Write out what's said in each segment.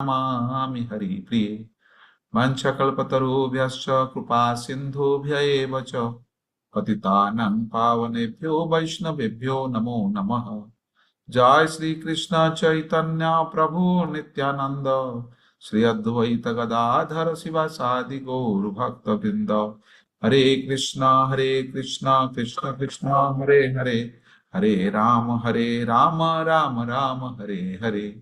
Namami Hari Priye Manchakalpatarubhyascha Kripa Sindhubhya eva cha Patitanang Pavanebhyo Vaishnavebhyo Namo Namaha Jai Sri Krishna Chaitanya Prabhu Nityananda Sri Advaita Gadadhara Sivasadi Gaur Bhakta Vrinda Hare Krishna Krishna Krishna Hare Hare Hare Rama Rama Rama Hare Hare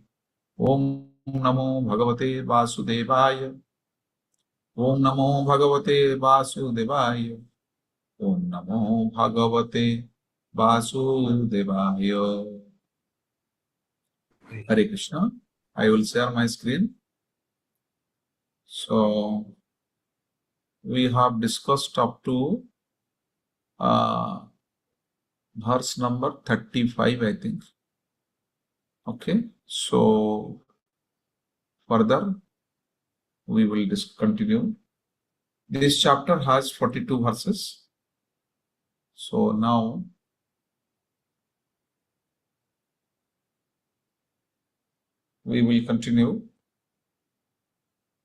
Om Namo Bhagavate Vasudevaya Om Namo Bhagavate Vasudevaya Om Namo Bhagavate Vasudevaya. Hare Krishna. I will share my screen. So, we have discussed up to verse number 35, I think. Okay. So, further, we will continue. This chapter has 42 verses. So, now, we will continue.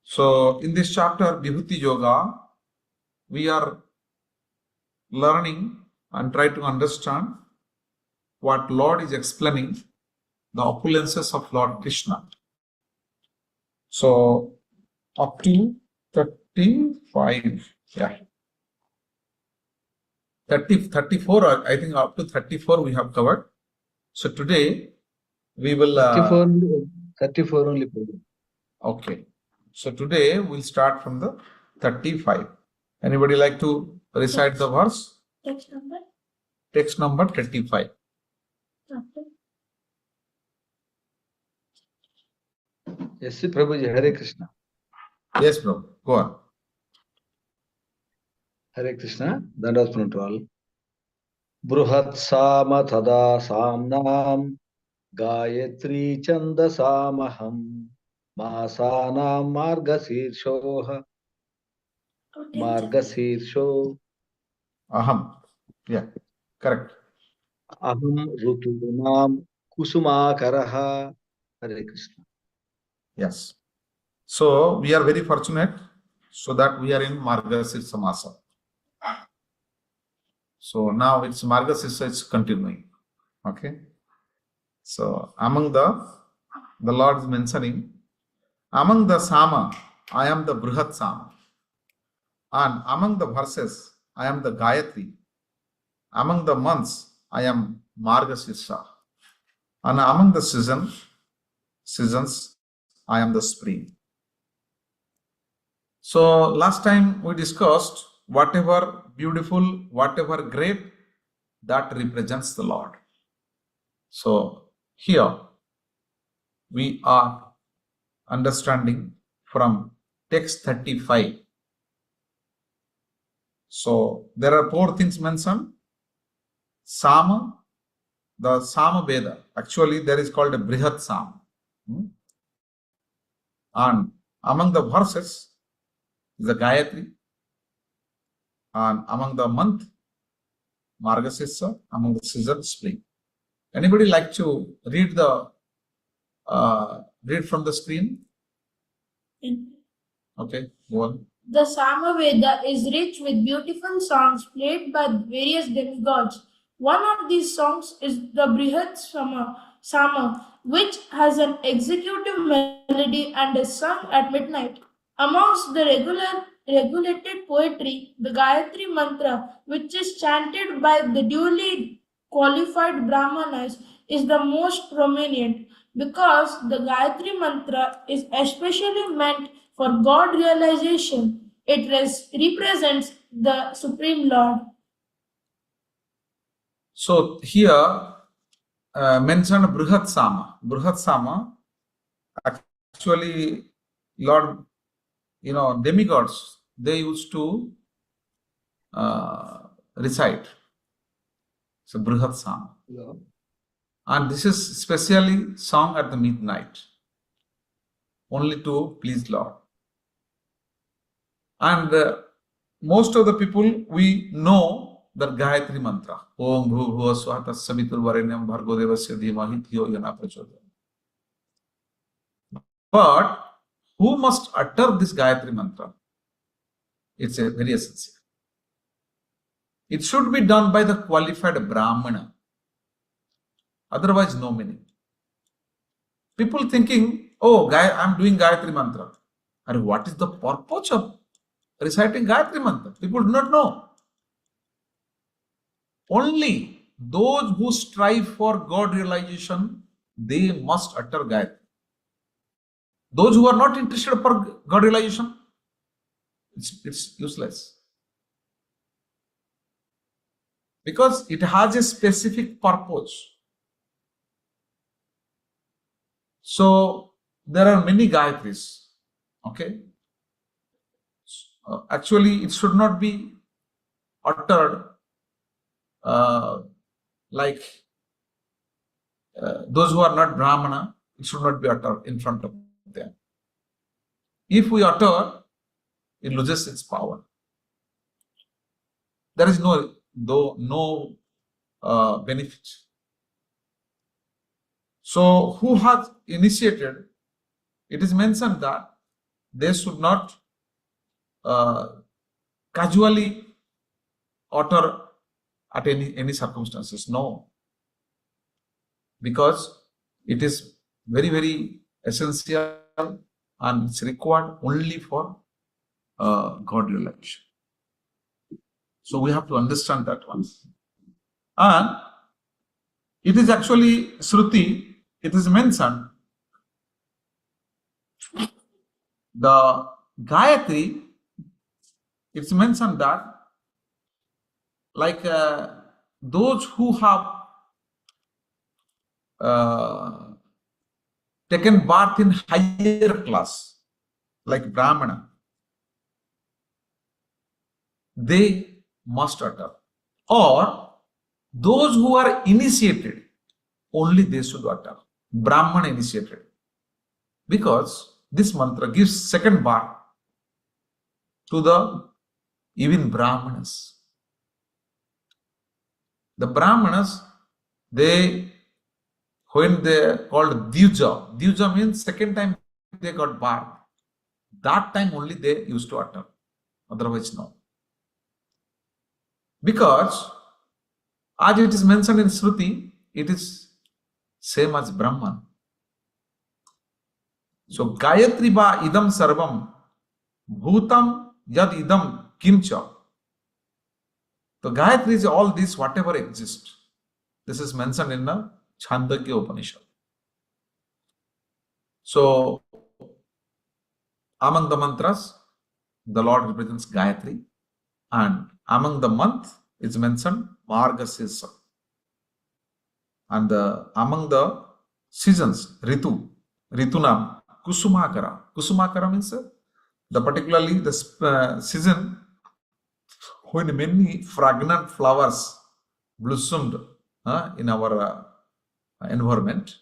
So, in this chapter, Vibhuti Yoga, we are learning and try to understand what Lord is explaining, the opulences of Lord Krishna. So, up to 35, yeah. 34, I think up to 34 we have covered. So, today, we will... 34 only. Okay. So today we'll start from the 35. Anybody like to recite the verse? Text number? Text number 35. Okay. Yes, Prabhuji, Hare Krishna. Yes, bro. Go on. Hare Krishna. Dandavat to all. Bruhat Sama Tada Samnam Gayatri Chanda Samaham Masanam Margasirshoha Margasirsho Aham. Yeah, correct. Aham Rutunam Kusumakaraha. Hare Krishna. Yes. So we are very fortunate so that we are in Margasir Samasa. So now it's Margasir, it's continuing. Okay. So among the Lord is mentioning, among the Sama, I am the Brihat Sama. And among the verses, I am the Gayatri. Among the months, I am Margasirsa. And among the seasons, I am the spring. So last time we discussed whatever beautiful, whatever great, that represents the Lord. So here we are understanding from text 35. So there are 4 things mentioned. Sama, the Sama Veda. Actually, there is called a Brihat Sama. And among the verses is the Gayatri. And among the month, Margasirsa. Among the season, spring. Anybody like to read the read from the screen? Okay, go on. The Samaveda is rich with beautiful songs played by various demigods. One of these songs is the Brihat Sama, which has an executive melody and is sung at midnight. Amongst the regulated poetry, the Gayatri Mantra, which is chanted by the duly qualified Brahmanas, is the most prominent because the Gayatri Mantra is especially meant for God realization. It represents the Supreme Lord. So here mentioned Brihat Sama. Brihat Sama, actually, Lord, demigods, they used to recite. So Brihat Sama. Yeah. And this is specially sung at the midnight, only to please Lord. And most of the people, we know the Gayatri Mantra. Om Bhu Bhuva Swaha Tatsamitur Varenyam Bhargo Devasya Dhimahi Dhiyo Yana Prachodayam. But who must utter this Gayatri mantra? It's a very essential. It should be done by the qualified Brahmana. Otherwise, no meaning. People thinking, oh, I'm doing Gayatri mantra. And what is the purpose of reciting Gayatri mantra? People do not know. Only those who strive for God realization, they must utter Gayatri. Those who are not interested for God realization, it's useless. Because it has a specific purpose. So there are many Gayatris. Okay. Actually, it should not be uttered like those who are not Brahmana. It should not be uttered in front of them. If we utter, it loses its power. There is no benefit. So, who has initiated? It is mentioned that they should not casually utter at any circumstances. No, because it is very, very essential and it's required only for God realization. So we have to understand that one. And it is actually Shruti, it is mentioned the Gayatri, it's mentioned that like those who have taken birth in higher class, like Brahmana, they must utter. Or those who are initiated, only they should utter. Brahmana initiated. Because this mantra gives second birth to the even Brahmanas. The Brahmanas, when they called Dvija, Dvija means second time they got birth. That time only they used to utter. Otherwise, no. Because as it is mentioned in Shruti, it is same as Brahman. So Gayatri ba idam sarvam bhutam yad idam kimcha. So Gayatri is all this whatever exists. This is mentioned in the Chandogya Upanishad. So among the mantras, the Lord represents Gayatri, and among the month is mentioned Margasirsa. And among the seasons, Ritunam, Kusumakara. Kusumakara means particularly the season when many fragrant flowers blossomed in our environment.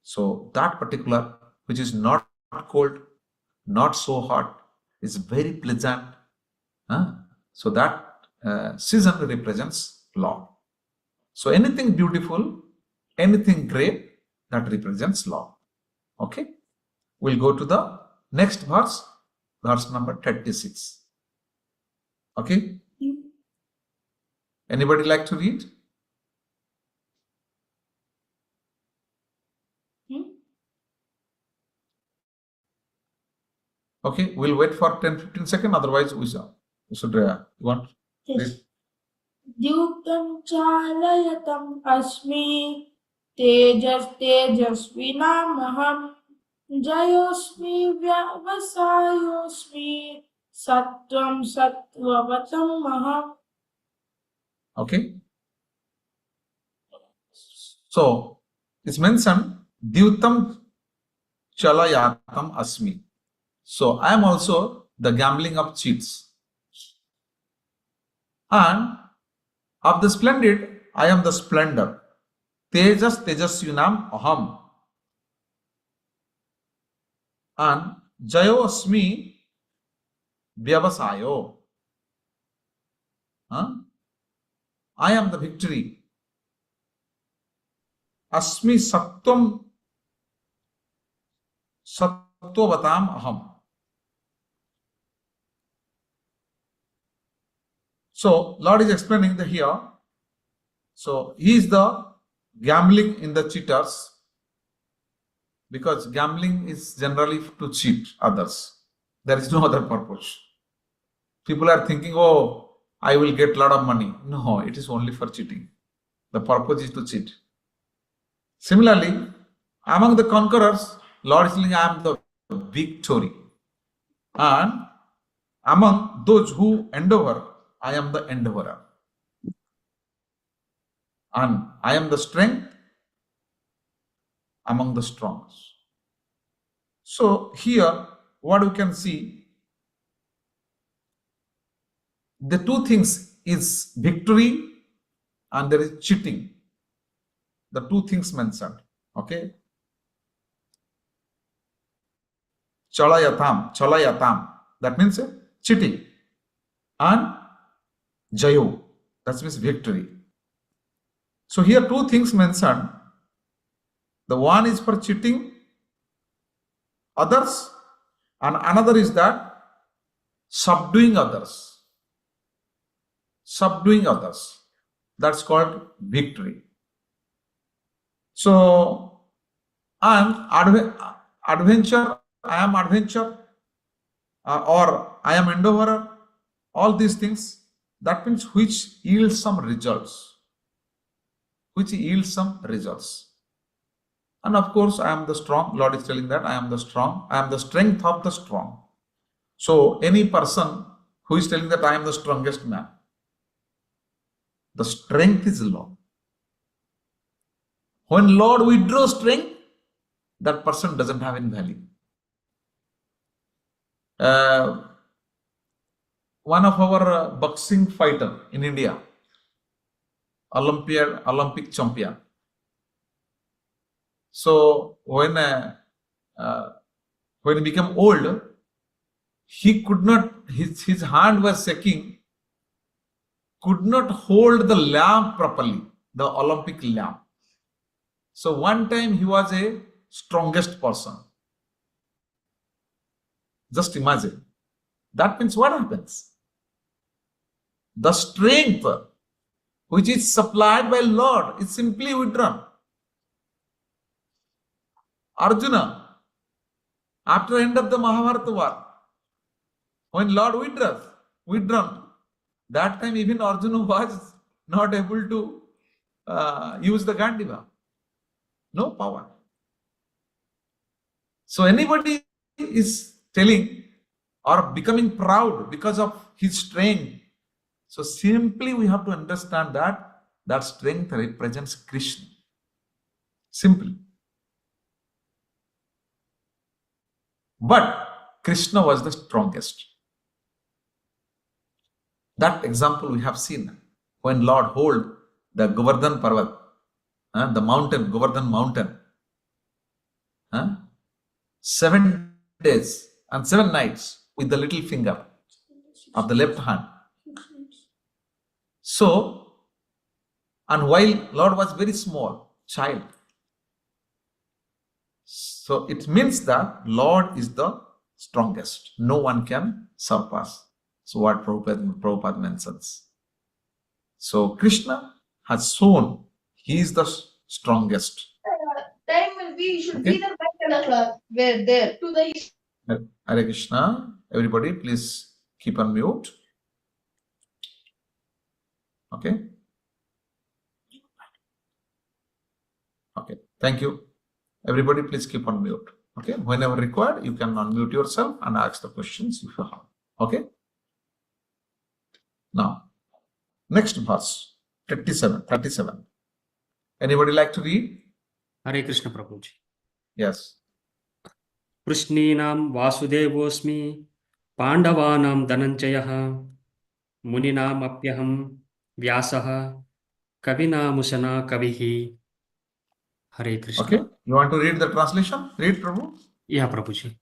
So that particular, which is not cold, not so hot, is very pleasant. So that season represents Lord. So anything beautiful, anything great, that represents Lord. Okay. We'll go to the next verse, verse number 36. Okay. Anybody like to read? Okay, we'll wait for 10-15 seconds. Otherwise, we should you want? Yes. Dyutam chalayatam asmi tejasvinamaham jayosmi vyavasayosmi sattvam sattvavatam maham. Okay. So it's mentioned Dyutam chalayatam asmi. So I am also the gambling of cheats. And of the splendid, I am the splendor. Tejasvinam aham. And Jayo asmi vyavasayo. I am the victory. Asmi sattvam Sattvatam aham. So Lord is explaining the here. So he is the gambling in the cheaters, because gambling is generally to cheat others. There is no other purpose. People are thinking, oh, I will get a lot of money. No, it is only for cheating. The purpose is to cheat. Similarly, among the conquerors, Lord is saying, I am the victory. And among those who endeavor, I am the endeavorer. And I am the strength among the strong. So here, what we can see, the two things is victory and there is cheating. The two things mentioned. Okay. Chalayatam. That means cheating. And jayo. That means victory. So here two things mentioned. The one is for cheating others, and another is that subduing others. Subduing others. That's called victory. So, and adventure, I am adventure, or I am endeavorer, all these things, that means which yields some results. Which yields some results. And of course, I am the strong. Lord is telling that I am the strong. I am the strength of the strong. So any person who is telling that I am the strongest man, the strength is Lord. When Lord withdraws strength, that person doesn't have any value. One of our boxing fighter in India, Olympic champion. So when he became old, he could not, his hand was shaking, could not hold the lamp properly, the Olympic lamp. So one time he was a strongest person. Just imagine. That means what happens? The strength which is supplied by Lord is simply withdrawn. Arjuna, after end of the Mahabharata war, when Lord withdrawn, that time even Arjuna was not able to use the Gandiva. No power. So anybody is telling or becoming proud because of his strength. So simply we have to understand that that strength represents Krishna. Simply. But Krishna was the strongest. That example we have seen when Lord hold the Govardhan Parvat, the mountain, Govardhan mountain, 7 days and 7 nights with the little finger of the left hand. So, and while Lord was very small, child. So it means that Lord is the strongest. No one can surpass. So what Prabhupada mentions. So Krishna has shown he is the strongest. Time will be, should be the back 10 o'clock. Where there to the east. Hare Krishna. Everybody, please keep on mute. Okay. Okay. Thank you. Everybody, please keep on mute. Okay. Whenever required, you can unmute yourself and ask the questions if you have. Okay. Now, next verse 37. Anybody like to read? Hare Krishna Prabhuji. Yes. Prishninam Vasudevosmi Pandavanam Dhananjayah Muninam Apyaham Vyasaha Kavinamusana Kavihi. Hare Krishna. Okay. You want to read the translation? Read, Prabhu. Yeah, Prabhuji.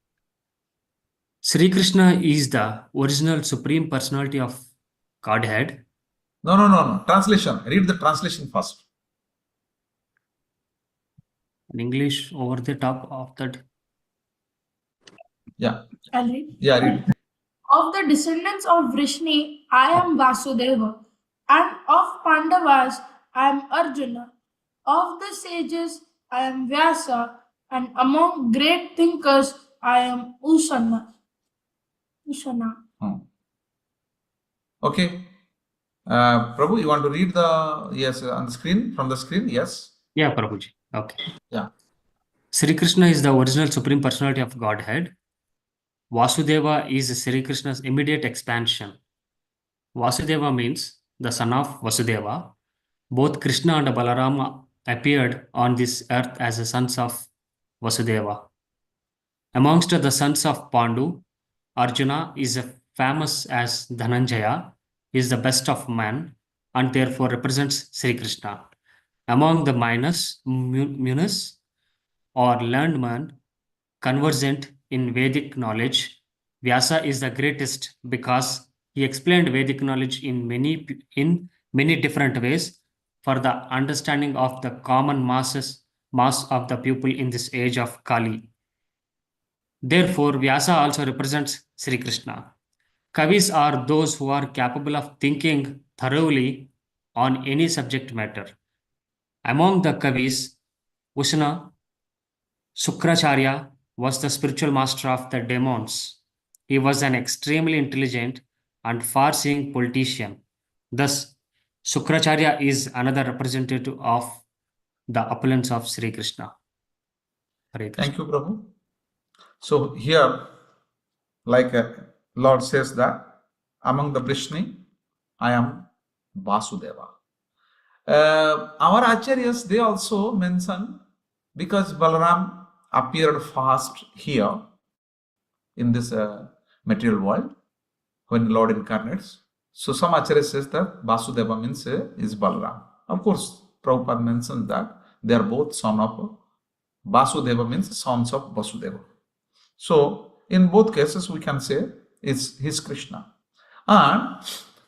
Sri Krishna is the original Supreme Personality of Godhead. No. Translation. Read the translation first. In English, over the top of that. Yeah. I'll read. Yeah, read. Of the descendants of Vrishni, I am Vasudeva, and of Pandavas, I am Arjuna. Of the sages, I am Vyasa, and among great thinkers, I am Ushana. Hmm. Okay. Prabhu, you want to read yes, on the screen, from the screen? Yes. Yeah, Prabhuji. Okay. Yeah. Sri Krishna is the original Supreme Personality of Godhead. Vasudeva is Sri Krishna's immediate expansion. Vasudeva means the son of Vasudeva. Both Krishna and Balarama appeared on this earth as the sons of Vasudeva. Amongst the sons of Pandu, Arjuna is famous as Dhananjaya, is the best of men, and therefore represents Sri Krishna. Among the munis or learned man, conversant in Vedic knowledge, Vyasa is the greatest because he explained Vedic knowledge in many different ways for the understanding of the common mass of the people in this age of Kali. Therefore, Vyasa also represents Sri Krishna. Kavis are those who are capable of thinking thoroughly on any subject matter. Among the Kavis, Ushana Sukracharya was the spiritual master of the demons. He was an extremely intelligent and far-seeing politician. Thus, Sukracharya is another representative of the opulence of Sri Krishna. Hare Krishna. Thank you, Prabhu. So here, like Lord says that among the Vrishni, I am Vasudeva. Our acharyas, they also mention, because Balaram appeared fast here in this material world when Lord incarnates. So some acharyas says that Vasudeva means is Balaram. Of course, Prabhupada mentions that they are both son of Vasudeva, means sons of Vasudeva. So in both cases, we can say he's Krishna. And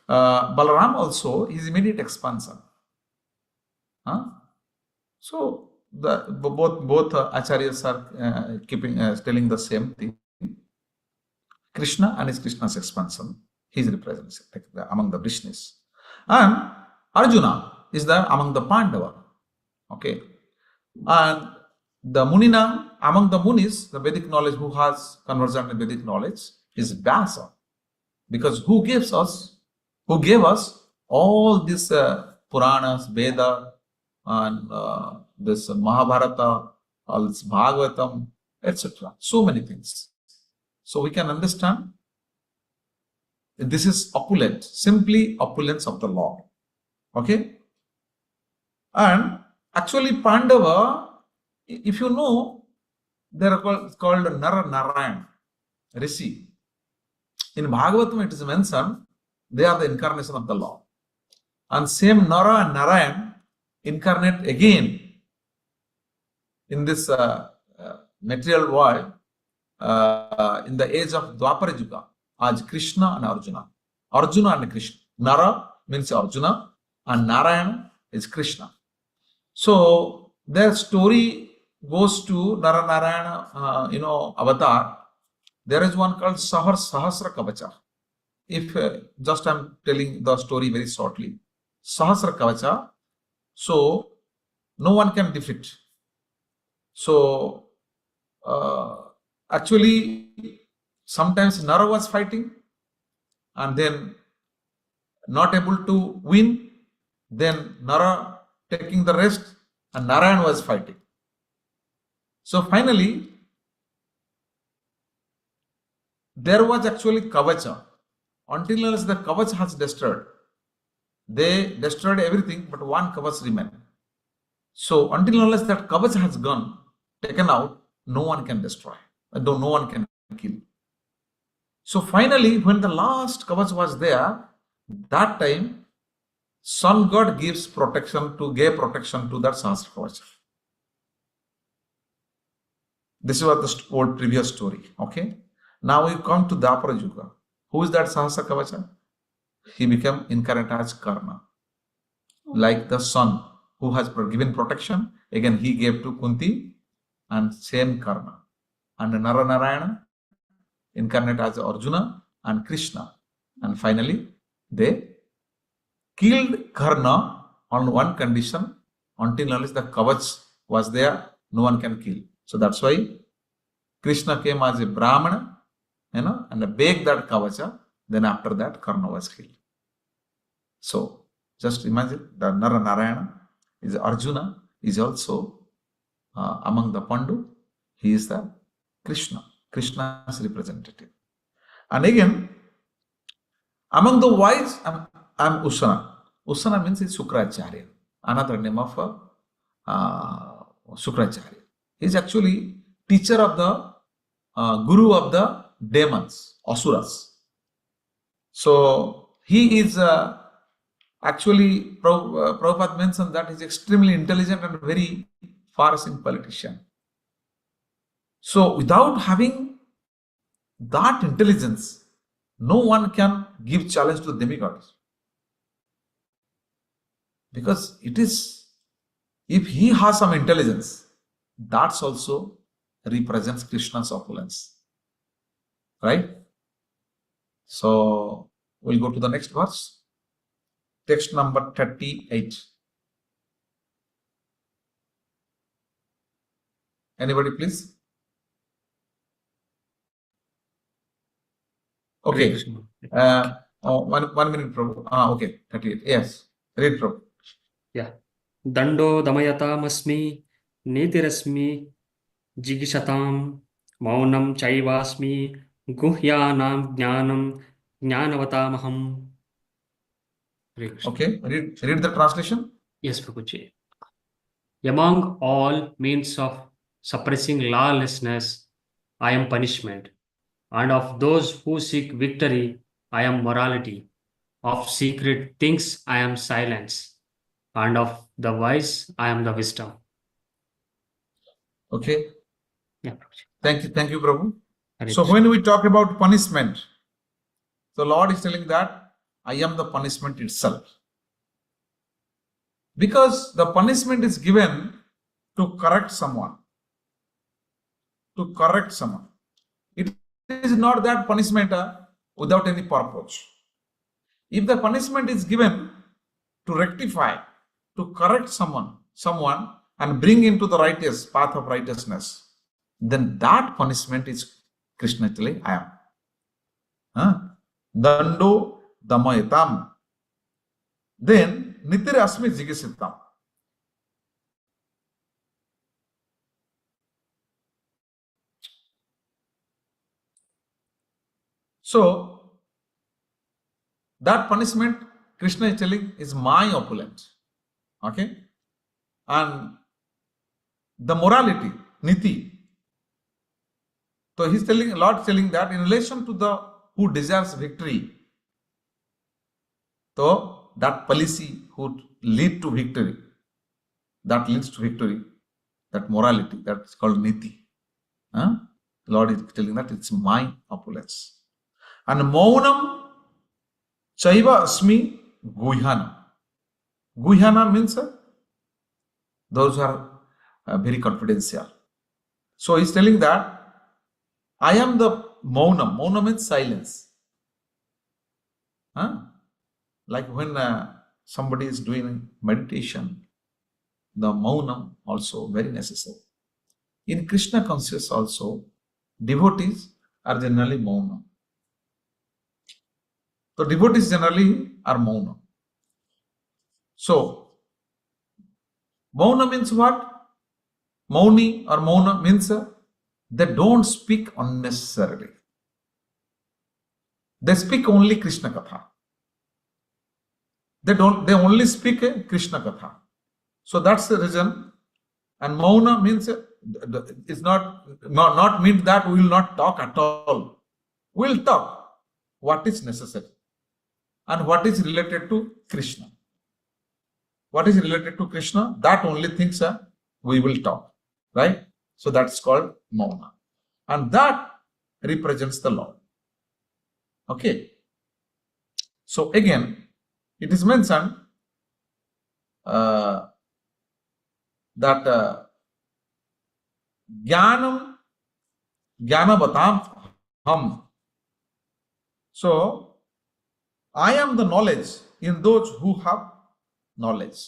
Balaram also is immediate expansion. So both acharyas are telling the same thing. Krishna and his Krishna's expansion, he is represented among the Vrishnis. And Arjuna is there among the Pandava. Okay. And the Munina, among the Munis, the Vedic knowledge, who has conversant in Vedic knowledge, is Vyasa. Because who gave us all these Puranas, Veda, and this Mahabharata, all this Bhagavatam, etc. So many things. So we can understand this is opulent, simply opulence of the Lord. Okay? And actually Pandava, if you know, they are called Nara Narayan, Rishi. In Bhagavatam it is mentioned, they are the incarnation of the Lord. And same Nara and Narayan incarnate again in this material world in the age of Dwapara Yuga as Krishna and Arjuna. Arjuna and Krishna. Nara means Arjuna and Narayana is Krishna. So their story goes to Nara Narayana, avatar. There is one called Sahasra Kavacha. If just I'm telling the story very shortly. Sahasra Kavacha, so no one can defeat. So actually sometimes Nara was fighting and then not able to win, then Nara taking the rest and Narayan was fighting. So finally there was actually Kavacha. Until unless the Kavacha has destroyed, they destroyed everything, but one Kavacha remained. So until unless that Kavacha has gone, taken out, no one can destroy, no one can kill. So finally, when the last Kavacha was there, that time Sun God gave protection to that Sahasra Kavacha. This was the old previous story. Okay. Now we come to Dwapara Yuga. Who is that Sahasra Kavacha? He became incarnate as Karna. Like the sun who has given protection, again he gave to Kunti and same Karna. And Nara Narayana incarnate as Arjuna and Krishna. And finally, they killed Karna on one condition, until unless the Kavach was there, no one can kill. So that's why Krishna came as a Brahmana, and begged that Kavacha. Then after that, Karna was killed. So just imagine the Nara Narayana is Arjuna, is also among the Pandu. He is the Krishna's representative. And again, among the wise, I'm Usana. Usana means it's Sukracharya, another name of Sukracharya. He is actually teacher of the guru of the demons, Asuras. So he is actually, Prabhupada mentioned that he is extremely intelligent and very far-seeing politician. So without having that intelligence, no one can give challenge to the demigods. Because it is, if he has some intelligence, that also represents Krishna's opulence. Right? So we'll go to the next verse. Text number 38. Anybody, please? Okay. One minute, Prabhu. Okay, 38. Yes. Read, Prabhu. Yeah. Dando damayatam netirasmi jigishatam maunam chaivasmi guhyanam jnanam jnanavatamaham. Okay, read the translation. Yes, Prabhuji. Among all means of suppressing lawlessness, I am punishment. And of those who seek victory, I am morality. Of secret things, I am silence. And of the wise, I am the wisdom. Okay. Yeah, Prabhuji. Thank you, Prabhu. Hare So Krishna. when we talk about punishment, the Lord is telling that I am the punishment itself. Because the punishment is given to correct someone. To correct someone. It is not that punishment without any purpose. If the punishment is given to rectify, to correct someone and bring into the righteous path of righteousness, then that punishment is Krishna telling I am. Dando damayatam. Then nitir asmi jigisitam. So that punishment Krishna is telling is my opulence. Okay? And the morality, niti. So he's telling, Lord is telling that in relation to the who desires victory, so that policy who lead to victory, that leads to victory, that morality, that's called niti. Lord is telling that it's my opulence. And maunam chaiva asmi guhyana. Guhyana means those who are very confidential. So he's telling that I am the maunam. Maunam means silence. Like when somebody is doing meditation, the maunam also very necessary. In Krishna consciousness also, devotees are generally maunam. So devotees generally are maunam. So mauna means what? Mauni or mauna means they don't speak unnecessarily. They speak only Krishna Katha. They only speak Krishna Katha. So that's the reason. And mauna means it's not mean that we will not talk at all. We will talk what is necessary and what is related to Krishna. What is related to Krishna, that only things we will talk, right? So that's called mauna. And that represents the Lord. Okay. So again, it is mentioned that jnanavatam ham. So, I am the knowledge in those who have knowledge.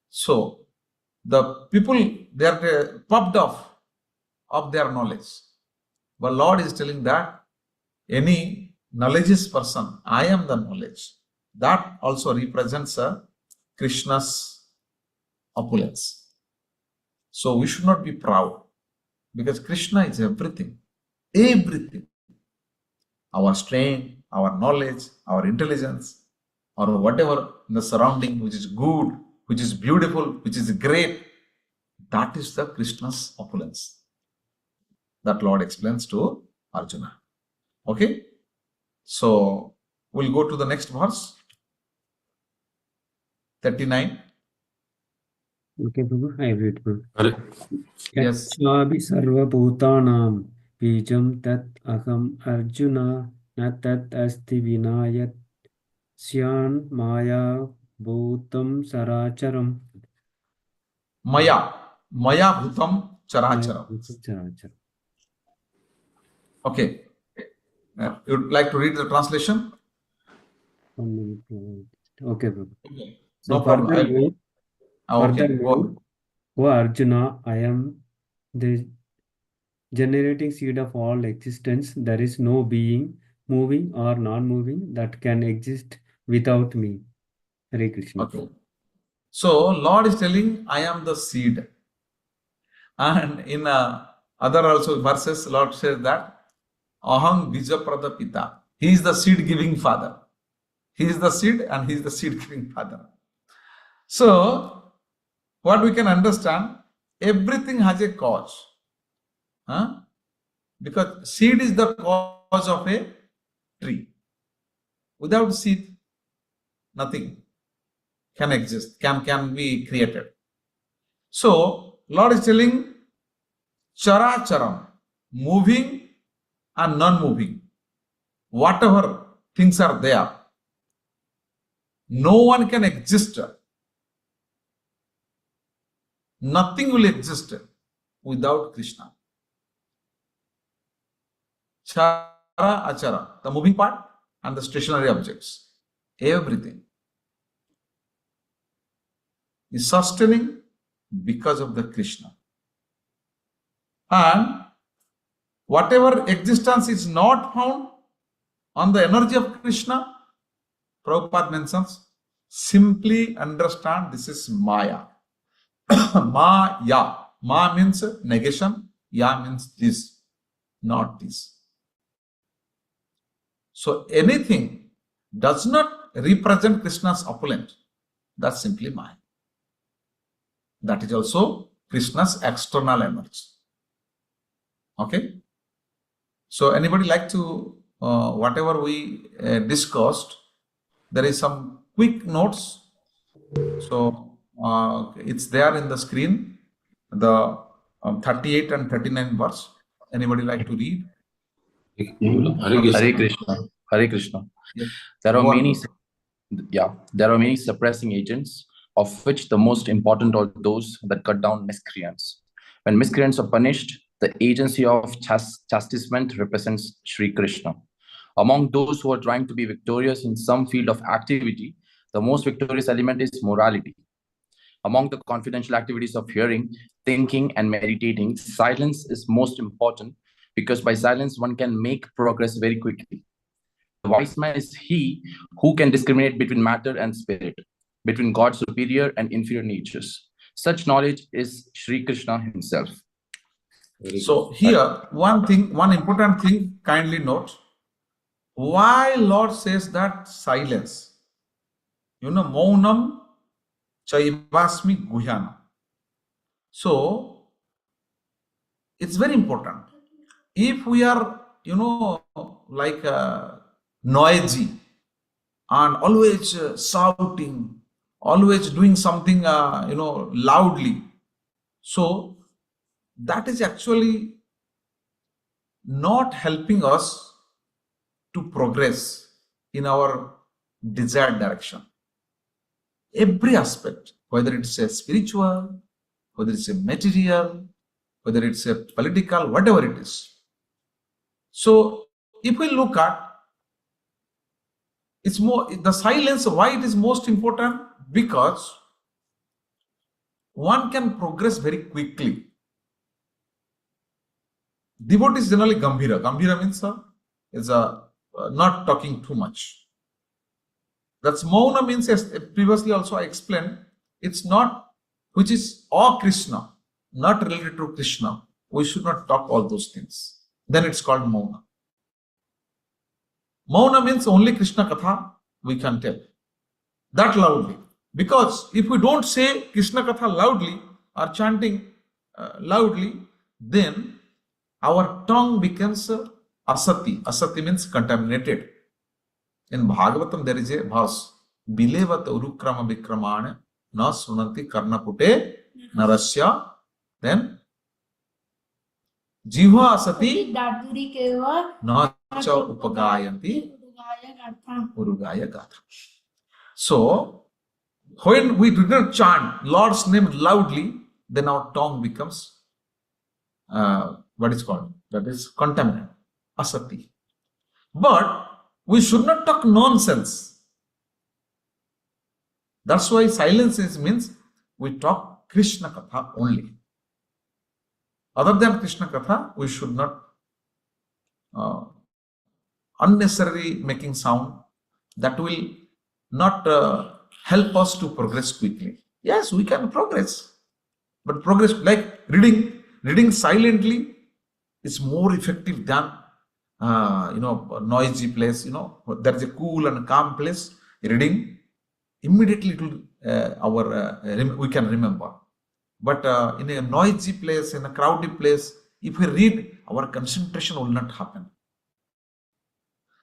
So, the people, they are puffed off of their knowledge. But Lord is telling that any knowledgeous person, I am the knowledge. That also represents Krishna's opulence. So we should not be proud because Krishna is everything. Everything. Our strength, our knowledge, our intelligence, or whatever in the surrounding which is good, which is beautiful, which is great, that is the Krishna's opulence. That Lord explains to Arjuna. Okay? So we'll go to the next verse. 39. Okay, Prabhu, I read, Prabhu. Yes. Yacchabi sarvabhutanam bijam tat aham Arjuna na tat asti vinayat syan maya bhutam saracharam. Maya bhutam characharam. Characharam. Okay. You would like to read the translation? 1 minute, Prabhu. Okay, Prabhu. Okay. So No problem. furthermore, Okay. Go. O Arjuna, I am the generating seed of all existence. There is no being, moving or non-moving, that can exist without me. Hare Krishna. Okay. So Lord is telling, I am the seed. And in other also verses, Lord says that Aham Bijaprada Pita. He is the seed giving father. He is the seed and he is the seed giving father. So what we can understand, everything has a cause. Huh? Because seed is the cause of a tree. Without seed, nothing can exist, can be created. So Lord is telling chara charam, moving and non-moving. Whatever things are there, no one can exist. Nothing will exist without Krishna. Chara achara, the moving part and the stationary objects, everything is sustaining because of the Krishna. And whatever existence is not found on the energy of Krishna, Prabhupada mentions, simply understand this is Maya. Maya. Ma means negation, Ya means this, not this. So anything does not represent Krishna's opulence, that's simply Maya. That is also Krishna's external energy. Okay? So anybody like to, whatever we discussed, there is some quick notes. So it's there in the screen, the 38 and 39 verse. Anybody like to read? Hare Krishna. Hare Krishna. Yes. There are Go on. many suppressing agents, of which the most important are those that cut down miscreants. When miscreants are punished, the agency of chastisement represents Sri Krishna. Among those who are trying to be victorious in some field of activity, the most victorious element is morality. Among the confidential activities of hearing, thinking, and meditating, silence is most important, because by silence one can make progress very quickly. The wise man is he who can discriminate between matter and spirit, between God's superior and inferior natures. Such knowledge is Sri Krishna himself. So here, one important thing, kindly note, why Lord says that silence? You know, maunam chaivasmi guhyana. So it's very important. If we are, like noisy and always shouting, always doing something, loudly, so that is actually not helping us to progress in our desired direction. Every aspect, whether it's a spiritual, whether it's a material, whether it's a political, whatever it is. So if we look at it's more the silence. Why it is most important? Because one can progress very quickly. Devotee is generally gambhira. Gambhira means is not talking too much. That's mauna means, as previously also I explained, it's not, which is all Krishna, not related to Krishna. We should not talk all those things. Then it's called mauna. Mauna means only Krishna katha we can tell. That loudly. Because if we don't say Krishna katha loudly or chanting loudly, then our tongue becomes asati. Asati means contaminated. In Bhagavatam there is a verse, Bilevat urukrama vikramane na sunanti karnapute narasya. Then Jiva asati Daturi keva na cha upagayanti urugaya gatha. So when we do not chant Lord's name loudly, then our tongue becomes what is called, that is contaminated, asati. But we should not talk nonsense. That's why silence means we talk Krishna katha only. Other than Krishna katha, we should not unnecessarily making sound. That will not help us to progress quickly. Yes, we can progress, but progress like reading silently is more effective than noisy place. There is a cool and calm place. Reading immediately it will we can remember. But in a noisy place, in a crowded place, if we read, our concentration will not happen.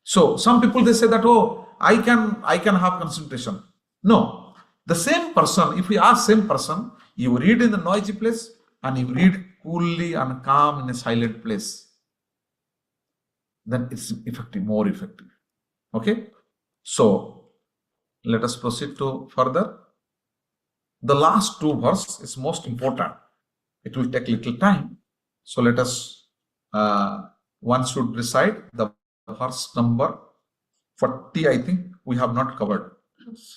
So some people they say that, oh, I can have concentration. No, the same person, if we ask same person, you read in the noisy place and you read coolly and calm in a silent place, then it's effective, more effective. Okay, so let us proceed to further. The last two verses is most important. It will take little time. So let us, one should recite the verse number 40. I think we have not covered.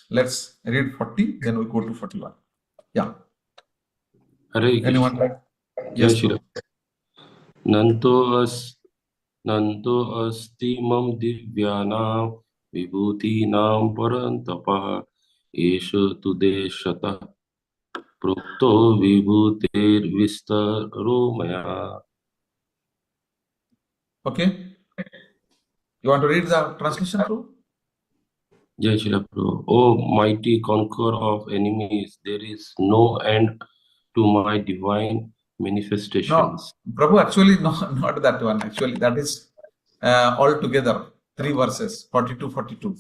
Let's read 40, then we go to 41. Yeah. Hare Anyone? Krishna. Yes. Jai Shri Ram. Nanto asti mam divyanam vibhutinam parantapah esha tu deshata prokto vibhutir vistaro maya. Okay. You want to read the translation through? Jai Shri Ram. O mighty conqueror of enemies, there is no end to my divine No, manifestations. Prabhu, actually, no, not that one. Actually, that is all together 3 verses, 42, 42,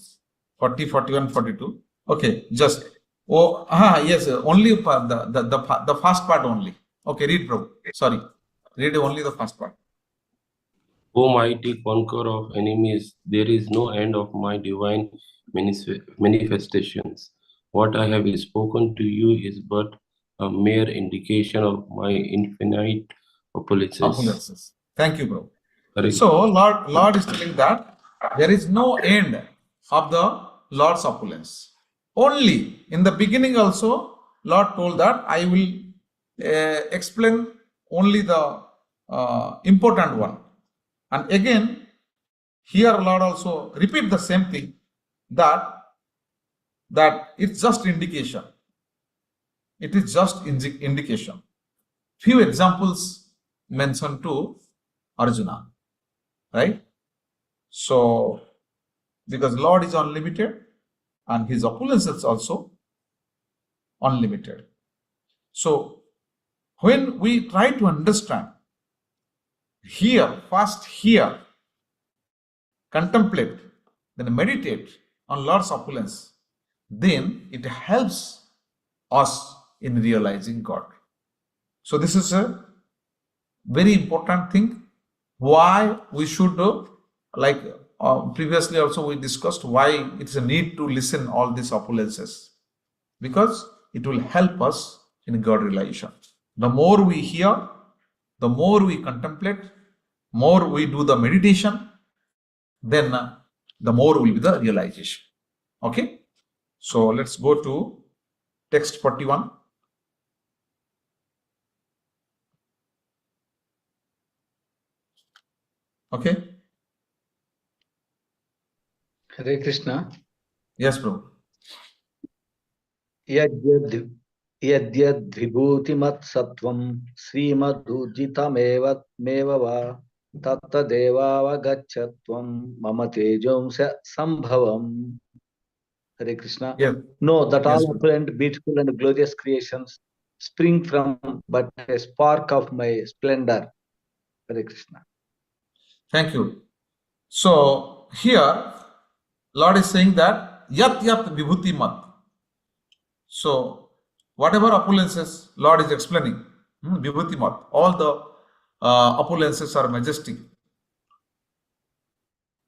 40, 41, 42. Okay, just yes, only the first part only. Okay, read, Prabhu. Sorry, read only the first part. O mighty conqueror of enemies, there is no end of my divine manifestations. What I have spoken to you is but a mere indication of my infinite opulences. Opulences. Thank you, Prabhu. Hare So, Lord is telling that there is no end of the Lord's opulence. Only in the beginning also, Lord told that I will explain only the important one. And again, here Lord also repeat the same thing, that it's just indication. It is just indication. Few examples mentioned to Arjuna, right? So, because Lord is unlimited and his opulence is also unlimited. So, when we try to understand, first hear, contemplate, then meditate on Lord's opulence, then it helps us in realizing God. So this is a very important thing. Why we should like previously also we discussed why it's a need to listen all these opulences, because it will help us in God realization. The more we hear, the more we contemplate, more we do the meditation, then the more will be the realization. Okay. So let's go to text 41. Okay. Hare Krishna. Yes, bro. Yadyad yadyad vibhutimat sattvam srimadurjitamevat meva tatta devava gachatvam mama tejomsa sambhavam. Hare Krishna. Yes. Know that Yes, all bro. opulent, beautiful, and glorious creations spring from but a spark of my splendor. Hare Krishna. Thank you. So here, Lord is saying that yat yat vibhuti mat. So whatever opulences Lord is explaining, vibhuti mat, all the opulences are majestic.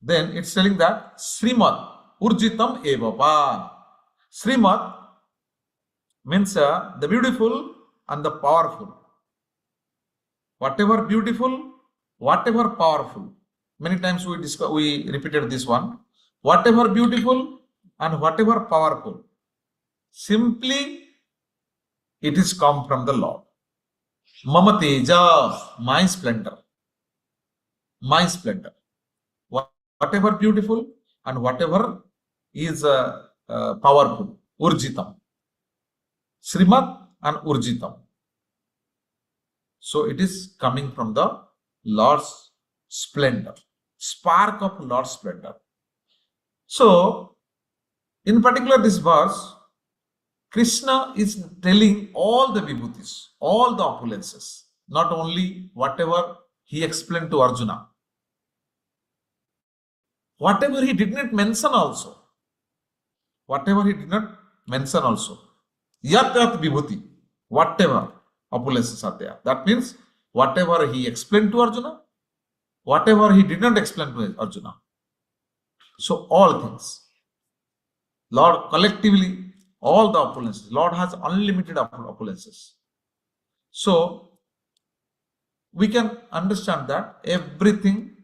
Then it's telling that Srimad Urjitam Evapa. Srimad means the beautiful and the powerful. Whatever beautiful, whatever powerful. Many times we repeated this one. Whatever beautiful and whatever powerful. Simply it is come from the Lord. Mama Teja, my splendor. My splendor. Whatever beautiful and whatever is powerful. Urjitam. Srimad and Urjitam. So it is coming from the Lord's splendor, spark of Lord's splendor. So, in particular, this verse, Krishna is telling all the vibhutis, all the opulences, not only whatever he explained to Arjuna, whatever he did not mention also, whatever he did not mention also, yat yat vibhuti, whatever opulences are there. That means whatever he explained to Arjuna, whatever he did not explain to Arjuna. So all things. Lord, collectively, all the opulences. Lord has unlimited opulences. So we can understand that everything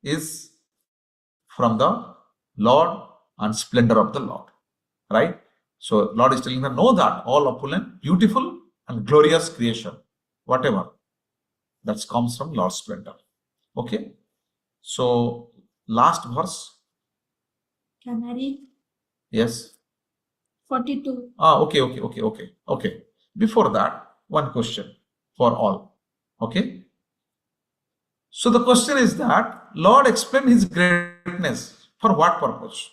is from the Lord and splendor of the Lord. Right? So Lord is telling them, know that all opulent, beautiful, and glorious creation, whatever, that comes from Lord's splendor. Okay. So last verse. Can I read? Yes. 42. Okay. Before that, one question for all. Okay. So the question is that Lord explained his greatness for what purpose?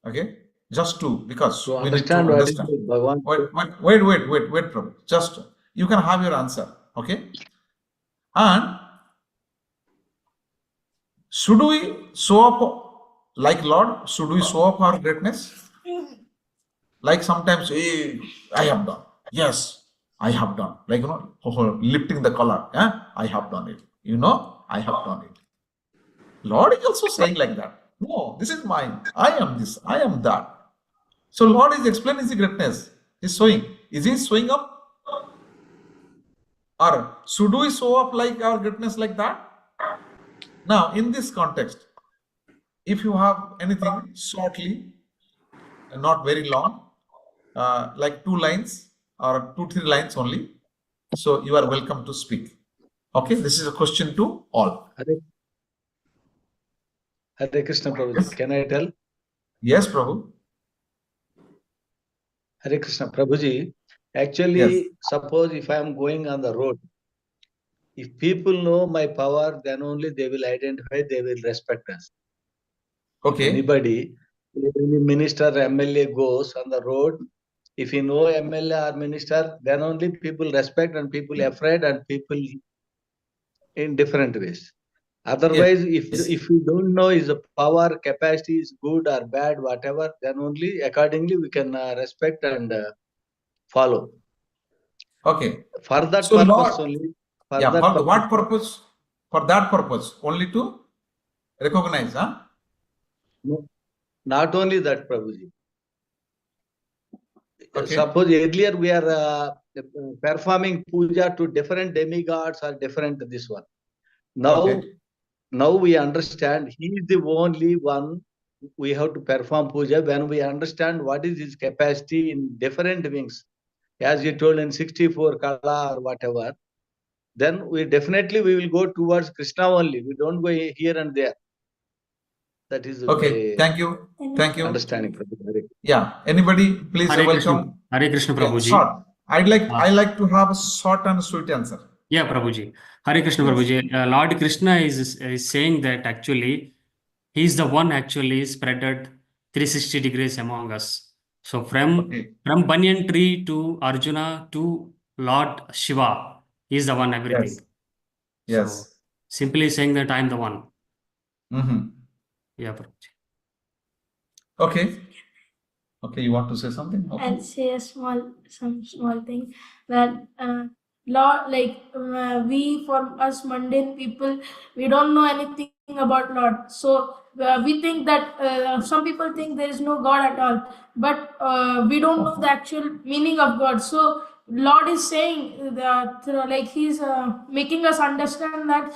Okay. Just because To we need to understand what is understand. the Bhagavan. Wait, Prabhu. Just you can have your answer. Okay. And should we show up like Lord? Should we show up our greatness? Like sometimes, hey, I have done. Yes, I have done. Like, lifting the collar. Yeah, I have done it. I have done it. Lord is also saying like that. No, this is mine. I am this. I am that. So Lord is explaining his greatness. He's showing. Is he showing up? Or should we show up like our greatness like that? Now, in this context, if you have anything shortly, not very long, like 2 lines or 2-3 lines only, so you are welcome to speak. Okay, this is a question to all. Hare Krishna Prabhuji. Yes. Can I tell? Yes, Prabhu. Hare Krishna Prabhuji. Actually, suppose if I am going on the road, if people know my power, then only they will identify, they will respect us. Okay. If anybody, if any minister or MLA goes on the road, if you know MLA or minister, then only people respect and people afraid and people in different ways. Otherwise, if you don't know is the power, capacity is good or bad, whatever, then only accordingly we can respect and follow. Okay. For that So purpose Lord, only. for what purpose? For that purpose, only to recognize, huh? No, not only that, Prabhuji. Okay. Suppose earlier we are performing puja to different demigods or different this one. Now, Okay. now we understand he is the only one we have to perform puja when we understand what is his capacity in different wings. As you told in 64 kala or whatever, then we will go towards Krishna only. We don't go here and there. That is Okay, my thank you. Thank you. understanding. Prabhu. Yeah, anybody, please Hare Krishna, welcome. Hare Krishna, Yeah, Prabhuji. short. I like to have a short and sweet answer. Yeah, Prabhuji. Hare Krishna, Yes. Prabhuji. Lord Krishna is saying that actually He's the one actually spreaded 360 degrees among us. So Okay. from banyan tree to Arjuna to Lord Shiva, He's the one everything. Yes. So simply saying that I'm the one. Mm-hmm. Yeah, Prabhuji. Okay. Okay, you want to say something? Okay. I'll say some small thing that Lord, like we for us mundane people, we don't know anything about Lord. So we think that some people think there is no God at all, but we don't know the actual meaning of God. So Lord is saying that like He's making us understand that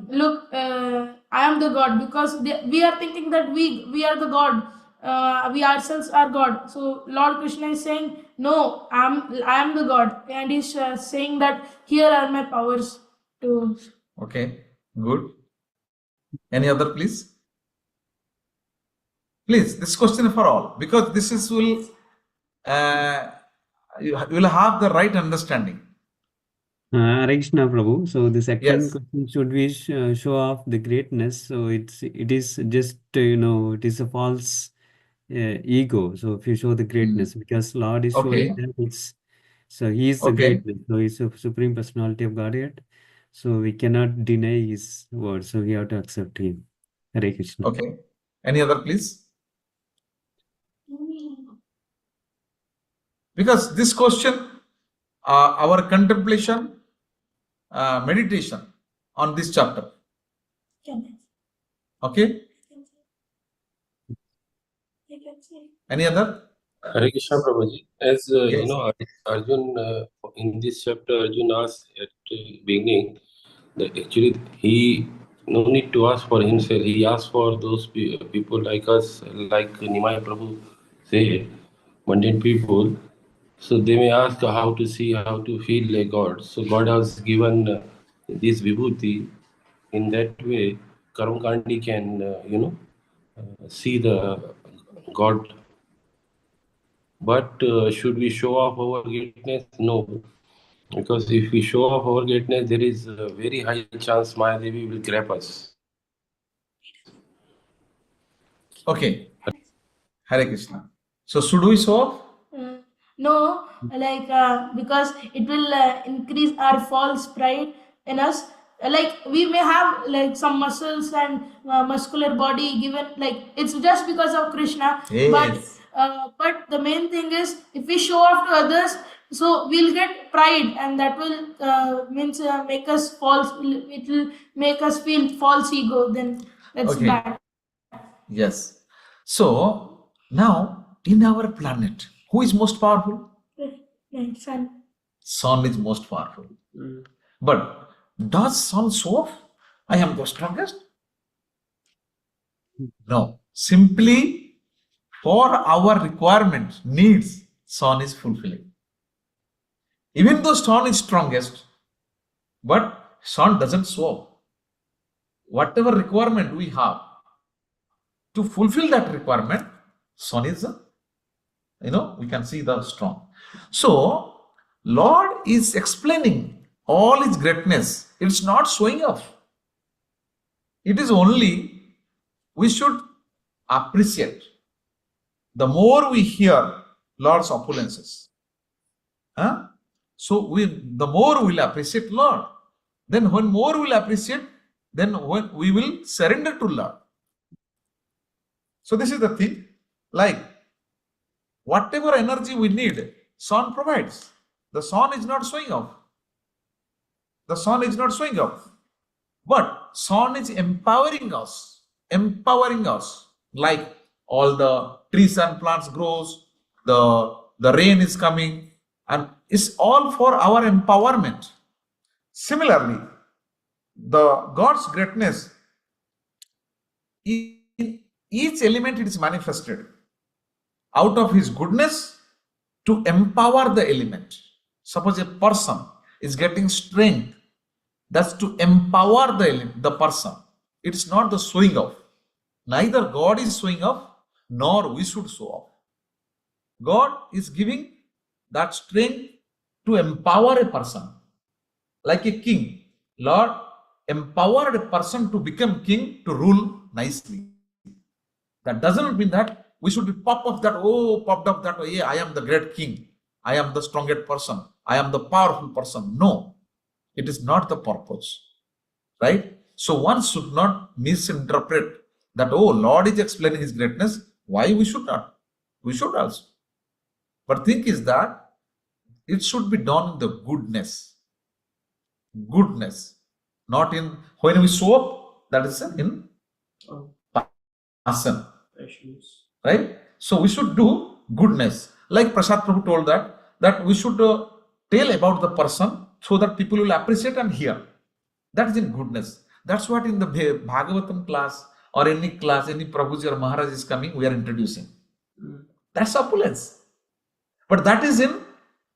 look, I am the God, because we are thinking that we are the God. We ourselves are God. So Lord Krishna is saying, no, I am the God, and He's saying that here are my powers to. Okay, good. Any other, please? Please, this question is for all, because this is you will have the right understanding. Hare Krishna Prabhu. So the second Yes. question, should we show off the greatness? So it is just it is a false ego. So if you show the greatness, because Lord is showing Okay. that He is the Okay. greatness. So He's a supreme personality of Godhead. So we cannot deny His word. So we have to accept Him. Hare Krishna. Okay. Any other, please? Because this question, our contemplation, meditation on this chapter. Okay. Any other? Hare Krishna Prabhuji. As Yes. Arjun, in this chapter, Arjun asked at the beginning that actually he no need to ask for himself. He asked for those people like us, like Nimai Prabhu said, mundane people. So they may ask how to see, how to feel like God. So God has given this Vibhuti. In that way, Karmakandi can, see the God. But should we show off our greatness? No. Because if we show off our greatness, there is a very high chance Maya Devi will grab us. Okay. Hare Krishna. So should we show off? No, like because it will increase our false pride in us. Like we may have like some muscles and muscular body given, like it's just because of Krishna. Yes. But the main thing is, if we show off to others, so we'll get pride, and that will means make us false. It will make us feel false ego. Then that's Okay. bad. Yes. So now in our planet, who is most powerful? Sun. Sun is most powerful. But does sun show off? I am the strongest? No. Simply for our requirements, needs, sun is fulfilling. Even though sun is strongest, but sun doesn't show off. Whatever requirement we have, to fulfill that requirement, sun is, we can see the strong. So, Lord is explaining all His greatness. It's not showing off. It is only we should appreciate. The more we hear Lord's opulences, so the more we'll appreciate Lord. Then when more we'll appreciate, then when we will surrender to Lord. So this is the thing, like whatever energy we need, sun provides. The sun is not showing off. The sun is not showing off. But sun is empowering us, like all the trees and plants grows, the rain is coming, and it's all for our empowerment. Similarly, the God's greatness each element it is manifested out of his goodness to empower the element. Suppose a person is getting strength, that's to empower the person. It's not the showing off. Neither God is showing off, nor we should show off. God is giving that strength to empower a person. Like a king, Lord empowered a person to become king to rule nicely. That doesn't mean that we should be popped up that, oh, yeah, I am the great king. I am the strongest person. I am the powerful person. No, it is not the purpose, right? So one should not misinterpret that, oh, Lord is explaining his greatness. Why we should not? We should also. But thing is that it should be done in the goodness, not in when we show up. That is in passion, right? So we should do goodness. Like Prasad Prabhu told that we should tell about the person so that people will appreciate and hear. That is in goodness. That's what in the Bhagavatam class or any class, any Prabhuji or Maharaj is coming, we are introducing. That's opulence. But that is in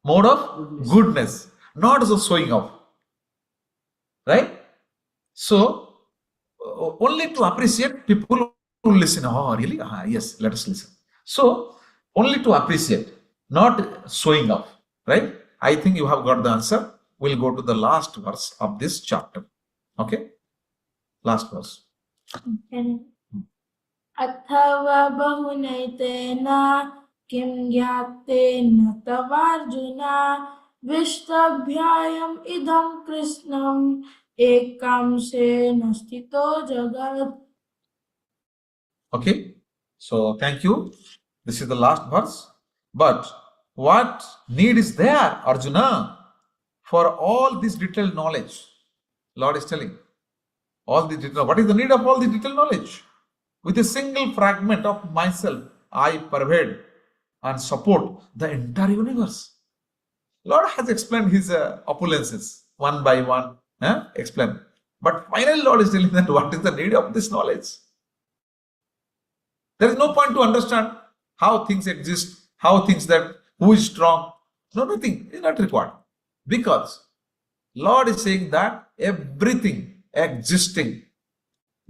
mode of goodness, not as a showing off. Right? So, only to appreciate, people who listen. Oh, really? Yes, let us listen. So, only to appreciate, not showing off. Right? I think you have got the answer. We'll go to the last verse of this chapter. Okay? Last verse. अथवा बहुनैतेन किं ज्ञातेन तवार्जुना विष्टभ्यायम् इदं कृष्णम् एकांशेन स्थितो जगत्. Okay? So, thank you. This is the last verse. But what need is there, Arjuna, for all this detailed knowledge? Lord is telling. All the detail. What is the need of all the detailed knowledge? With a single fragment of myself, I pervade and support the entire universe. Lord has explained his opulences one by one. Explain. But finally, Lord is telling that what is the need of this knowledge? There is no point to understand how things exist, how things that, who is strong. No, nothing is not required. Because Lord is saying that everything existing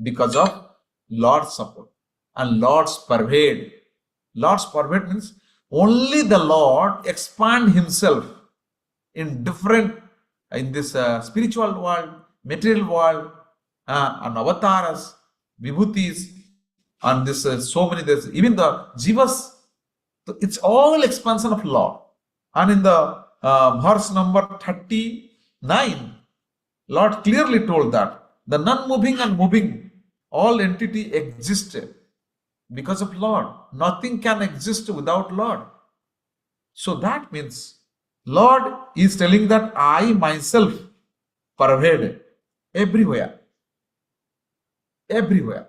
because of Lord's support and Lord's pervade. Lord's pervade means only the Lord expand himself in different, in this spiritual world, material world, and avatars, vibhutis, and this so many, there's even the jivas. So it's all expansion of Lord. And in the verse number 39, Lord clearly told that the non-moving and moving, all entity existed because of Lord. Nothing can exist without Lord. So that means Lord is telling that I myself pervade everywhere. Everywhere.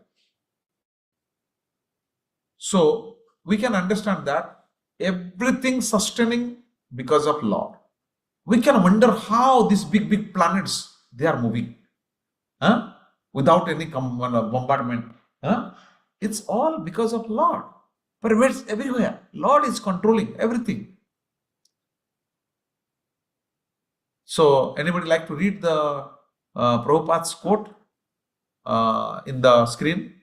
So we can understand that everything sustaining because of Lord. We can wonder how these big planets, they are moving without any bombardment. It's all because of Lord. Pervades everywhere. Lord is controlling everything. So anybody like to read the Prabhupada's quote in the screen?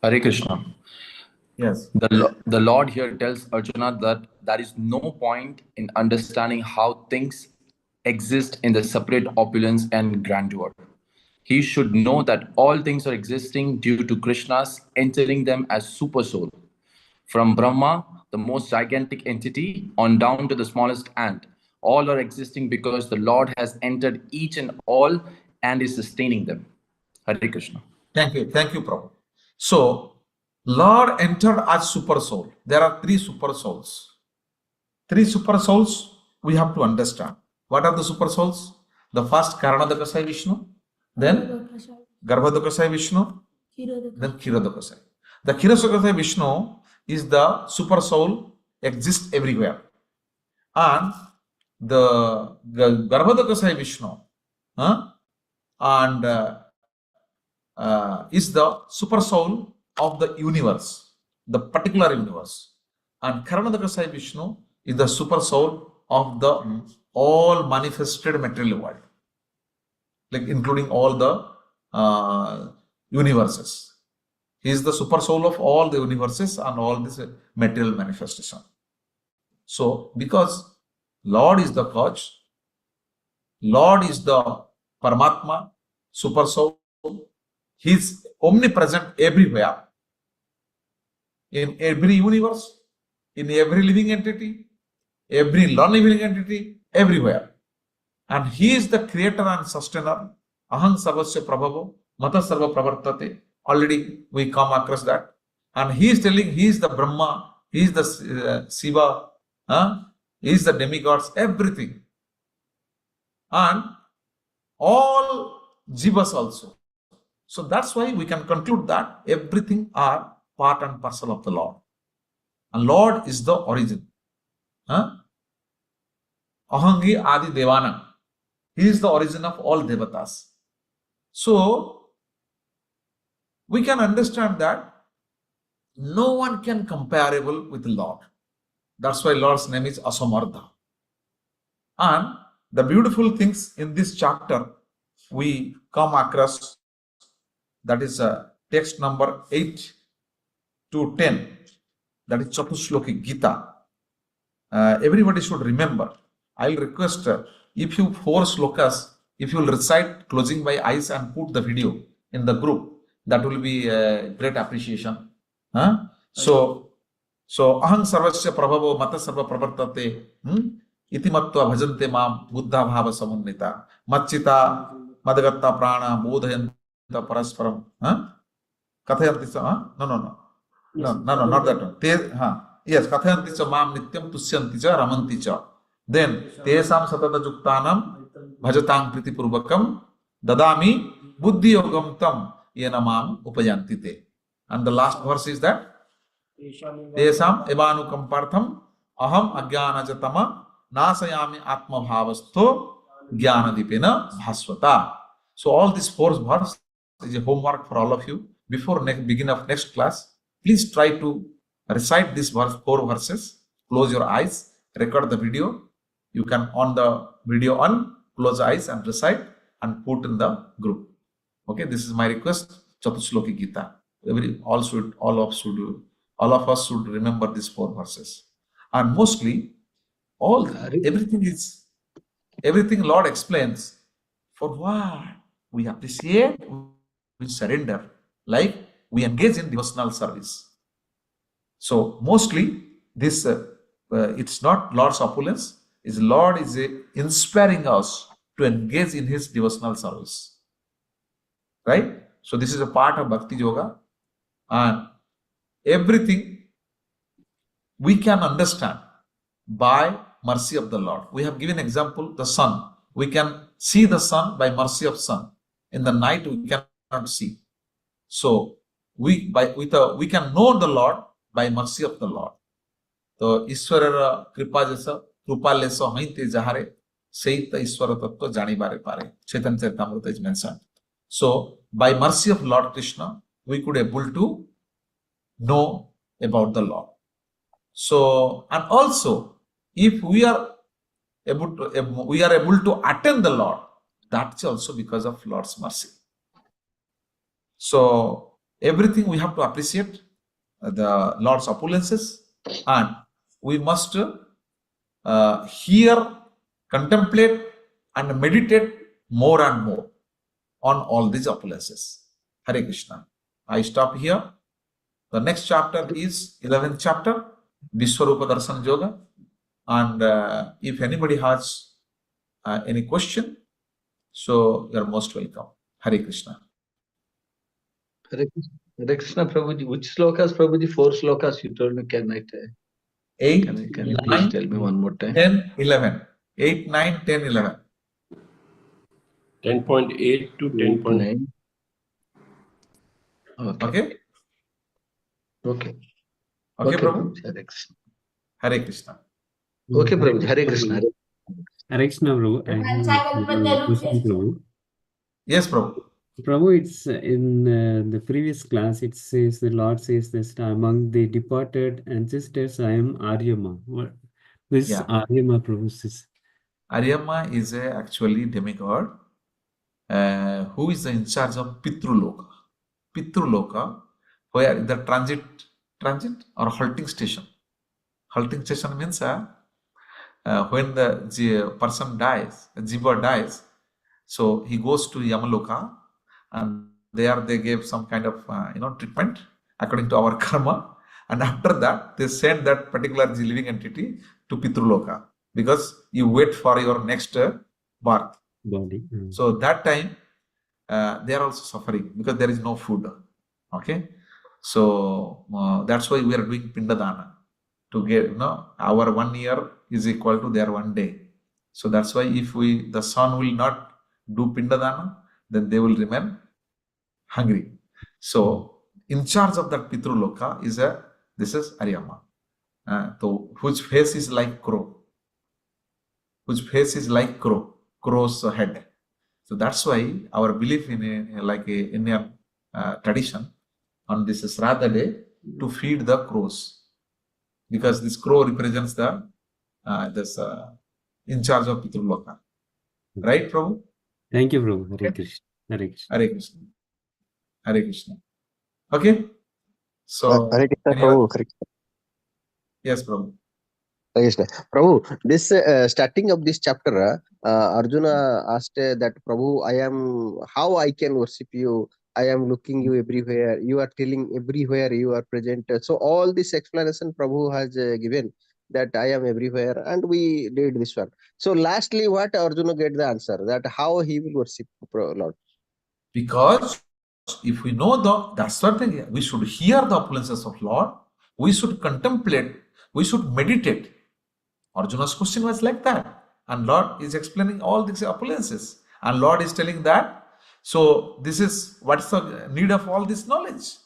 Hare Krishna. Yes. The Lord here tells Arjuna that there is no point in understanding how things exist in the separate opulence and grandeur. He should know that all things are existing due to Krishna's entering them as super soul. From Brahma, the most gigantic entity, on down to the smallest ant, all are existing because the Lord has entered each and all and is sustaining them. Hare Krishna. Thank you, Prabhu. So, Lord entered as super soul. There are three super souls. Three super souls we have to understand. What are the super souls? The first Karanadakasai Vishnu, then Garbhodakasai Vishnu, then Kshirodakasai. The Kshirodakasai Vishnu is the super soul, exists everywhere. And the Garbhodakasai Vishnu and is the super soul of the universe, the particular universe. And Karanadaka Vishnu is the super soul of the all manifested material world, like including all the universes. He is the super soul of all the universes and all this material manifestation. So, because Lord is the cause, Lord is the Paramatma, super soul, He is omnipresent everywhere, in every universe, in every living entity, every non-living entity, everywhere. And He is the creator and sustainer. Aham sarvasya prabhavo, mata sarva pravartate. Already we come across that. And He is telling He is the Brahma, He is the Shiva, He is the demigods, everything. And all jivas also. So that's why we can conclude that everything are part and parcel of the Lord. And Lord is the origin. Ahangi Adi Devanam. He is the origin of all devatas. So we can understand that no one can comparable with the Lord. That's why Lord's name is Asamardha. And the beautiful things in this chapter we come across, that is text number 8 to 10, that is Chatushloki Gita. Everybody should remember. I'll request if you 4 slokas, if you will recite closing by eyes and put the video in the group, that will be a great appreciation. So ahang sarvasya prabhavo mata sarva pravartate iti matva bhajante mam buddha bhava samunnita machita madagatta prana bodhayanta parasparam kathayanti sa no, not that one. Yes, kathayanti cha mam nityam tusyanti cha ramanti cha. Then tesam satata juktanam bhajatang priti purvakam dadami buddhi yogam tam yena mam upayanti te. And the last verse is that tesam evanukam partham aham ajnana jatama nasayami atma bhavastho jnana dipena bhasvata. So all these 4 verses is a homework for all of you. Before begin of next class, please try to recite this 4 verses. Close your eyes, record the video. You can on the video on, close eyes and recite and put in the group. Okay, this is my request. Chatushloki Gita. All of us should remember these 4 verses. And mostly, everything Lord explains for what we appreciate, we surrender, like we engage in devotional service. So mostly this it's not Lord's opulence, is Lord is inspiring us to engage in His devotional service, right? So this is a part of Bhakti Yoga, and everything we can understand by mercy of the Lord. We have given example, the sun. We can see the sun by mercy of sun. In the night we cannot see. So we can know the Lord by mercy of the Lord. So Ishwarara kripa jasa krupale so hainte jahare seita Ishwara tattva janibare pare. Chaitanya Charitamrita is mentioned. So by mercy of Lord Krishna, we could able to know about the Lord. So, and also if we are able to attain the Lord, that's also because of Lord's mercy. So everything we have to appreciate the Lord's opulences, and we must hear, contemplate and meditate more and more on all these opulences. Hare Krishna. I stop here. The next chapter is 11th chapter, Vishwarupa Darshan Yoga. And if anybody has any question, so you are most welcome. Hare Krishna. Hare Krishna Prabhuji. Which slokas, Prabhuji? 4 slokas you told me. Can I tell? 8, Can you 9, please tell me one more time? 10, 11. 8, 9, 10, 11. 10.8 to 10.9. 9. Okay. Okay? Okay. Okay, Prabhu? Prabhuji. Hare Krishna. Hare Krishna. Okay, Prabhuji. Hare Krishna. Hare Krishna, Prabhu. I have a question, Prabhu. Yes, Prabhu. Prabhu, it's in the previous class, it says the Lord says that among the departed ancestors, I am Aryama. Who is Yeah. Aryama, Prabhu? Aryama is actually demigod who is in charge of Pitruloka. Pitruloka, where the transit or halting station. Halting station means when the person dies, jiva dies, so he goes to Yamaloka, and there they gave some kind of treatment according to our karma, and after that they send that particular living entity to Pitruloka because you wait for your next birth. Body. So that time they are also suffering because there is no food. Okay, so that's why we are doing Pindadana to get our 1 year is equal to their 1 day. So that's why if the son will not do Pindadana, then they will remain hungry. So in charge of that Pitruloka is this is Aryama, so whose face is like crow, crow's head. So that's why our belief in Indian tradition on this Shraddha day to feed the crows, because this crow represents the in charge of Pitruloka. Right, Prabhu? Thank you, Prabhu. Hare Krishna. Hare Krishna. Hare Krishna. Hare Krishna. Okay. So Hare Krishna, any other- Prabhu. Hare Krishna. yes, Prabhu. Hare Krishna. Prabhu, this starting of this chapter, Arjuna asked that Prabhu, how I can worship you? I am looking you everywhere. You are telling everywhere you are present. So all this explanation Prabhu has given that I am everywhere, and we did this one. So lastly, what Arjuna get the answer that how he will worship Lord? Because if we know that's what we should hear the opulences of Lord, we should contemplate, we should meditate. Arjuna's question was like that, and Lord is explaining all these opulences, and Lord is telling that. So this is what's the need of all this knowledge.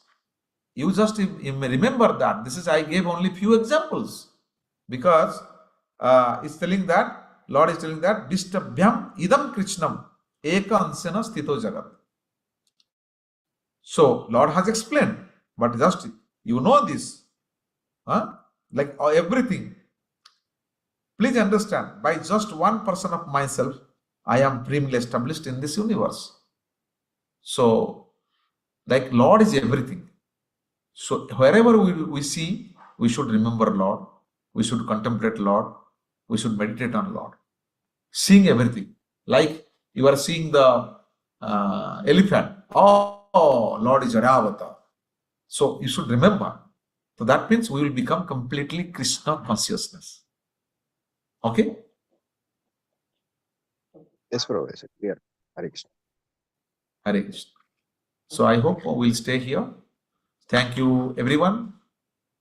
You just remember that. This is I gave only few examples because it's telling that Lord is telling that distabhyam idam krishnam eka ansena sthito jagat. So Lord has explained, but just you know this, like everything. Please understand, by just one person of myself, I am firmly established in this universe. So, like Lord is everything. So wherever we see, we should remember Lord, we should contemplate Lord, we should meditate on Lord. Seeing everything. Like you are seeing the elephant. Oh, Lord is Aravata. So you should remember. So that means we will become completely Krishna consciousness. Okay? Yes, Prabhu. Yes, clear. Hare Krishna. Hare Krishna. So I hope we'll stay here. Thank you, everyone.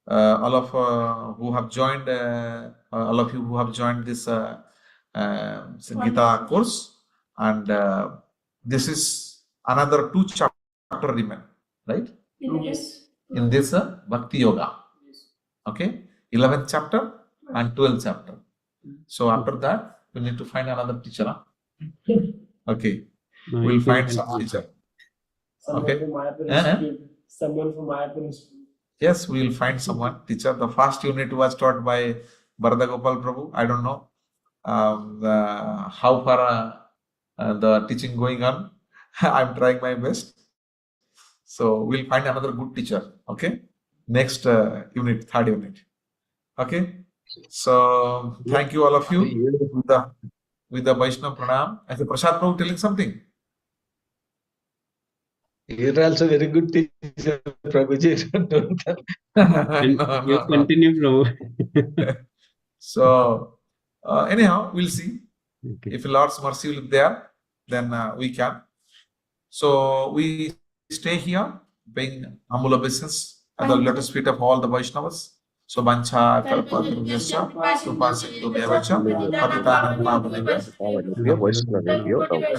All of who have joined, all of you who have joined this Gita course, and this is another 2 chapter remain, right? Yes. In this Bhakti Yoga. Okay, 11th chapter and 12th chapter. So after that, we need to find another teacher. Okay, No, we'll you can find some help me. teacher. Someone Okay. from Mayapur Uh-huh. Institute. Someone from Mayapur Institute. Yes, we will find someone teacher. The first unit was taught by Bharata Gopal Prabhu. I don't know how far the teaching going on. I'm trying my best. So we'll find another good teacher. Okay, next unit, 3rd unit. Okay. So thank you all of you with the Vaishnav Pranam. As a Prasad Prabhu telling something. You're also very good teacher, Prabhuji. Don't tell. No, You no, no. continue, Prabhu. So anyhow, we'll see. Okay. If Lord's mercy will be there, then we can. So we stay here, paying humble obeisance at the lotus feet of all the Vaishnavas. So Bancha Kalpa Durvyasya Supa Sindhu Devacha Patitanam Pavanebhyo Vaishnava Review, Prabhu.